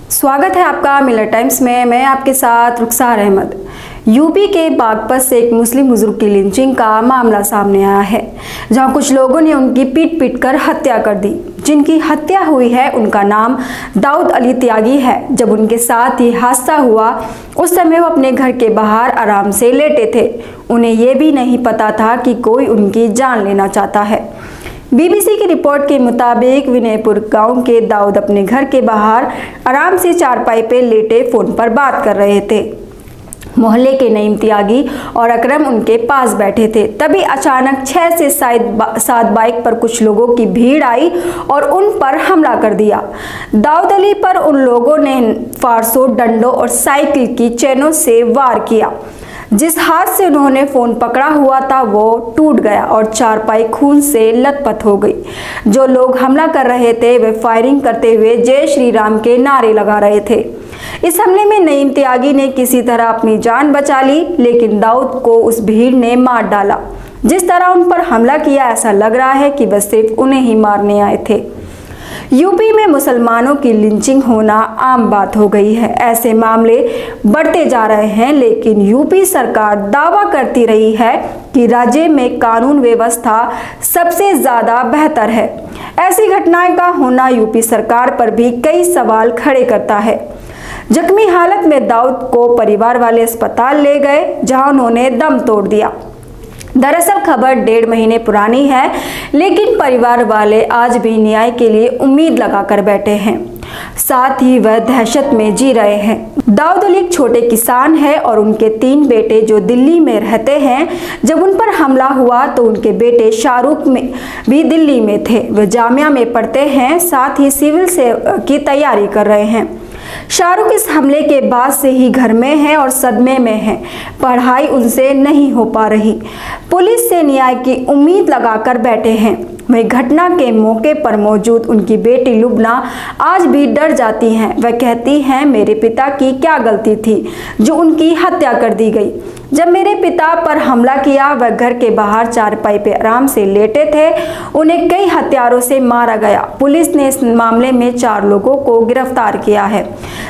स्वागत है आपका मिलर टाइम्स में। मैं आपके साथ रुखसार अहमद। यूपी के बागपत से एक मुस्लिम बुजुर्ग की लिंचिंग का मामला सामने आया है, जहां कुछ लोगों ने उनकी पीट कर हत्या कर दी। जिनकी हत्या हुई है उनका नाम दाऊद अली त्यागी है। जब उनके साथ ये हादसा हुआ उस समय वो अपने घर के बाहर आराम से लेटे थे। उन्हें ये भी नहीं पता था कि कोई उनकी जान लेना चाहता है। बीबीसी की रिपोर्ट के मुताबिक विनयपुर गांव के दाऊद अपने घर के बाहर आराम से चारपाई पे लेटे फोन पर बात कर रहे थे। मोहल्ले के नईम त्यागी और अकरम उनके पास बैठे थे। तभी अचानक 6 से 7 बाइक पर कुछ लोगों की भीड़ आई और उन पर हमला कर दिया। दाऊद अली पर उन लोगों ने फारसों, डंडों और साइकिल की चेनों से वार किया। जिस हाथ से उन्होंने फोन पकड़ा हुआ था वो टूट गया और चारपाई खून से लथपथ हो गई। जो लोग हमला कर रहे थे वे फायरिंग करते हुए जय श्री राम के नारे लगा रहे थे। इस हमले में नईम त्यागी ने किसी तरह अपनी जान बचा ली, लेकिन दाऊद को उस भीड़ ने मार डाला। जिस तरह उन पर हमला किया ऐसा लग रहा है कि बस सिर्फ उन्हें ही मारने आए थे। यूपी में मुसलमानों की लिंचिंग होना आम बात हो गई है। ऐसे मामले बढ़ते जा रहे हैं, लेकिन यूपी सरकार दावा करती रही है कि राज्य में कानून व्यवस्था सबसे ज्यादा बेहतर है। ऐसी घटनाएं का होना यूपी सरकार पर भी कई सवाल खड़े करता है। जख्मी हालत में दाऊद को परिवार वाले अस्पताल ले गए, जहां उन्होंने दम तोड़ दिया। दरअसल खबर 1.5 महीने पुरानी है, लेकिन परिवार वाले आज भी न्याय के लिए उम्मीद लगाकर बैठे हैं। साथ ही वह दहशत में जी रहे हैं। दाऊद अली एक छोटे किसान है और उनके 3 बेटे जो दिल्ली में रहते हैं। जब उन पर हमला हुआ तो उनके बेटे शाहरुख में भी दिल्ली में थे। वे जामिया में पढ़ते हैं, साथ ही सिविल से की तैयारी कर रहे हैं। शाहरुख इस हमले के बाद से ही घर में है और सदमे में है। पढ़ाई उनसे नहीं हो पा रही। पुलिस से न्याय की उम्मीद लगाकर बैठे हैं। वही घटना के मौके पर मौजूद उनकी बेटी लुबना आज भी डर जाती हैं। वह कहती हैं, मेरे पिता की क्या गलती थी जो उनकी हत्या कर दी गई। जब मेरे पिता पर हमला किया वह घर के बाहर चारपाई पे आराम से लेटे थे। उन्हें कई हथियारों से मारा गया। पुलिस ने इस मामले में 4 लोगों को गिरफ्तार किया है।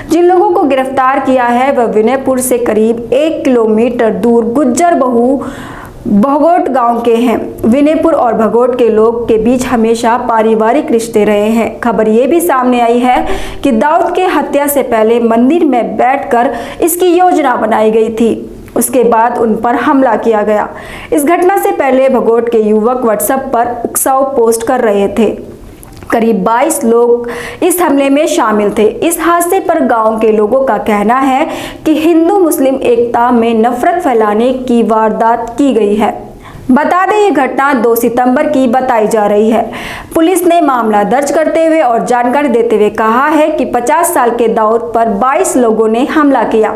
जिन लोगों को गिरफ्तार किया है वह विनयपुर से करीब 1 किलोमीटर दूर गुज्जर भगोट गांव के हैं। विनयपुर और भगोट के लोग के बीच हमेशा पारिवारिक रिश्ते रहे हैं। खबर ये भी सामने आई है कि दाऊद के हत्या से पहले मंदिर में बैठकर इसकी योजना बनाई गई थी। उसके बाद उन पर हमला किया गया। इस घटना से पहले भगोट के युवक व्हाट्सएप पर उकसाव पोस्ट कर रहे थे। करीब 22 लोग इस हमले में शामिल थे। इस हादसे पर गांव के लोगों का कहना है कि हिंदू मुस्लिम एकता में नफरत फैलाने की वारदात की गई है। बता दें ये घटना 2 सितंबर की बताई जा रही है। पुलिस ने मामला दर्ज करते हुए और जानकारी देते हुए कहा है कि 50 साल के दाऊद पर 22 लोगों ने हमला किया।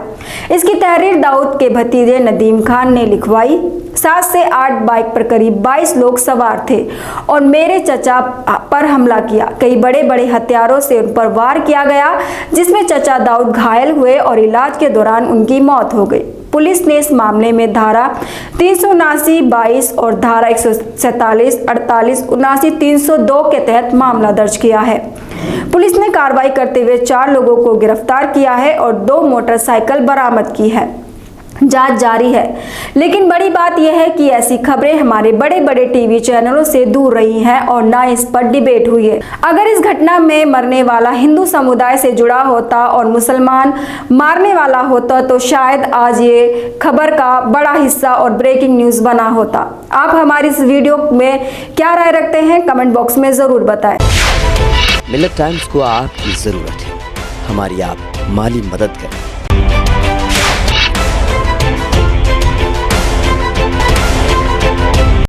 इसकी तहरीर दाऊद के भतीजे नदीम खान ने लिखवाई। 7 से 8 बाइक पर करीब 22 लोग सवार थे और मेरे चचा पर हमला किया। कई बड़े हथियारों से उन पर वार किया गया, जिसमें चचा दाऊद घायल हुए और इलाज के दौरान उनकी मौत हो गई। पुलिस ने इस मामले में धारा 379, 22 और धारा 147, 48, 79, 302 के तहत मामला दर्ज किया है। पुलिस ने कार्रवाई करते हुए 4 लोगों को गिरफ्तार किया है और 2 मोटरसाइकिल बरामद की है। जांच जारी है, लेकिन बड़ी बात यह है कि ऐसी खबरें हमारे बड़े टीवी चैनलों से दूर रही हैं और ना इस पर डिबेट हुई है। अगर इस घटना में मरने वाला हिंदू समुदाय से जुड़ा होता और मुसलमान मारने वाला होता तो शायद आज ये खबर का बड़ा हिस्सा और ब्रेकिंग न्यूज बना होता। आप हमारी इस वीडियो में क्या राय रखते हैं, कमेंट बॉक्स में जरूर बताएं। मिलर टाइम्स को आपकी जरूरत है, हमारी आप माली मदद करें।